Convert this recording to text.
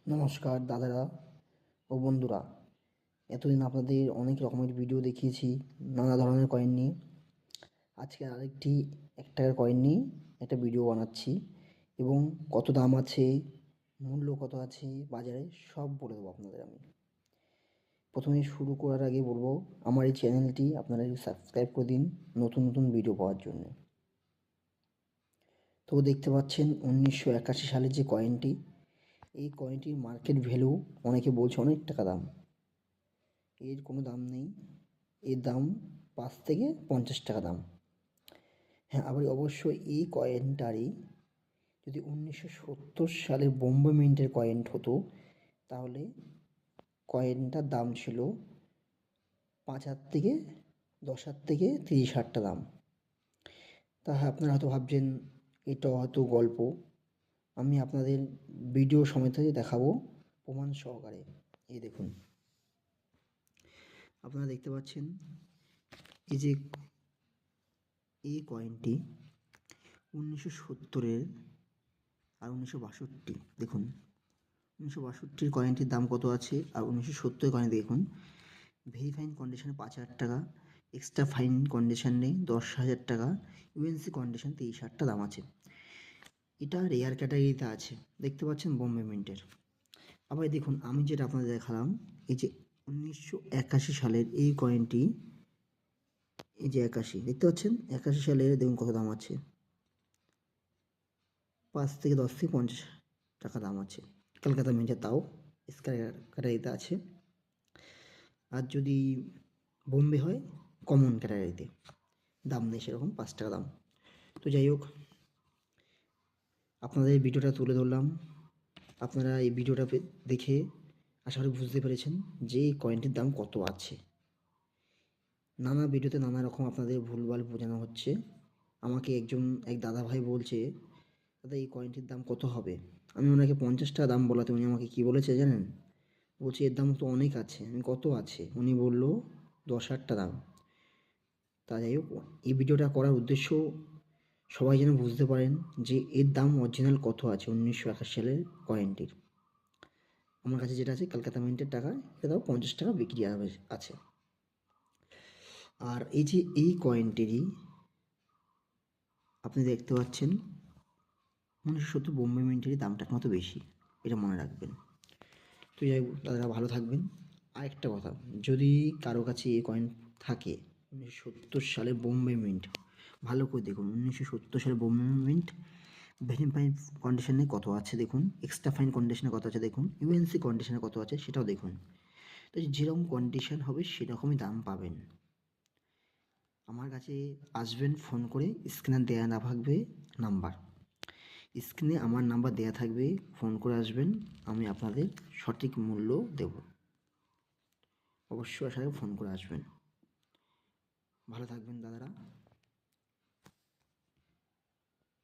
নমস্কার দাদারা ও বন্ধুরা। এতদিন আপনাদের অনেক রকমের ভিডিও দেখিয়েছি নানা ধরনের কয়েন নিয়ে। আজকে আরেকটি 1 টাকার কয়েন নিয়ে একটা ভিডিও বানাচ্ছি এবং কত দাম আছে, মূল্য কত আছে বাজারে সব বলে দেবো আপনাদের আমি। প্রথমে শুরু করার আগে বলবো আমার এই চ্যানেলটি আপনারা সাবস্ক্রাইব করে দিন নতুন নতুন ভিডিও পাওয়ার জন্য। তো দেখতে পাচ্ছেন 1981 সালের যে কয়েনটি, এই কয়েনটির মার্কেট ভ্যালু অনেকে বলছে অনেক টাকা দাম। এর কোনো দাম নেই, এর দাম 5 থেকে 50 টাকা দাম। হ্যাঁ, আবার অবশ্যই এই কয়েনটারই যদি 1970 সালের বোম্বে মিন্টের কয়েন হতো তাহলে কয়েনটার দাম ছিল 5,000 থেকে 10,000 থেকে 30,000 টাকা দাম। তা আপনারা হয়তো ভাবছেন এটা হয়তো গল্প, আমি আপনাদের ভিডিও সমেত দেখাবো প্রমাণ সহকারে। এই দেখুন, আপনারা দেখতে পাচ্ছেন এই যে এই কয়েনটি 1970-এর আর 1962। দেখুন 1962-র কয়েনটির দাম কত আছে আর 1970-এর কয়েন দেখুন। ভেরি ফাইন কন্ডিশনে 5,000 টাকা, এক্সট্রা ফাইন কন্ডিশনে 10,000 টাকা, ইউএনসি কন্ডিশন 30,000 টাকা দাম আছে। এটা রেয়ার ক্যাটাগরিতে আছে, দেখতে পাচ্ছেন বোম্বে মিন্টের। আবার দেখুন আমি যেটা আপনাদের দেখালাম, এই যে 1981 সালের এই কয়েনটি, এই যে 81 দেখতে পাচ্ছেন, 81 সালের দেখুন কত দাম আছে, 5 থেকে 10 থেকে 50 টাকা দাম আছে কলকাতা মিন্টে, তাও স্কয়ার ক্যাটাগরিতে আছে। আর যদি বোম্বে হয় কমন ক্যাটাগরিতে, দাম নেই সেরকম, 5 টাকা দাম। তো যাই হোক, আপনাদের এই ভিডিওটা তুলে ধরলাম। আপনারা এই ভিডিওটা দেখে আশা করি বুঝতে পেরেছেন যে এই কয়েনটির দাম কত আছে। নানা ভিডিওতে নানা রকম আপনাদের ভুলভাল বোঝানো হচ্ছে। আমাকে এক দাদা ভাই বলছে, দাদা এই কয়েনটির দাম কত হবে? আমি ওনাকে 50 টাকা দাম বলাতে উনি আমাকে কী বলেছে জানেন? বলছি এর দাম তো অনেক আছে। আমি কত আছে? উনি বলল 10,000 টাকা দাম। তা যাই হোক, এই ভিডিওটা করার উদ্দেশ্য সবাই যেন বুঝতে পারেন যে এর দাম অরিজিনাল কত আছে 1981 সালের কয়েনটির। আমার কাছে যেটা আছে কলকাতা মিন্টের টাকা, এটা দাও 50 টাকা বিক্রি আছে। আর এই যে এই কয়েনটিরই আপনি দেখতে পাচ্ছেন 1970 বোম্বে মিন্টেরই দামটা একমাত্র বেশি, এটা মনে রাখবেন। তো যাই হোক দাদারা, ভালো থাকবেন। আরেকটা কথা, যদি কারো কাছে এই কয়েন থাকে 1970 সালের বোম্বে মিন্ট, ভালো করে দেখুন 1970 সালের বোম্বে মিন্ট ভেরি ফাইন কন্ডিশনে কত আছে দেখুন, এক্সট্রা ফাইন কন্ডিশনে কত আছে দেখুন, ইউএনসি কন্ডিশনে কত আছে সেটাও দেখুন। তো যেরকম কন্ডিশন হবে সেরকমই দাম পাবেন। আমার কাছে আসবেন ফোন করে, স্ক্রিনে দেওয়া না থাকবে নাম্বার, স্ক্রিনে আমার নাম্বার দেওয়া থাকবে, ফোন করে আসবেন, আমি আপনাদের সঠিক মূল্য দেব। অবশ্যই আশা করি ফোন করে আসবেন। ভালো থাকবেন দাদারা।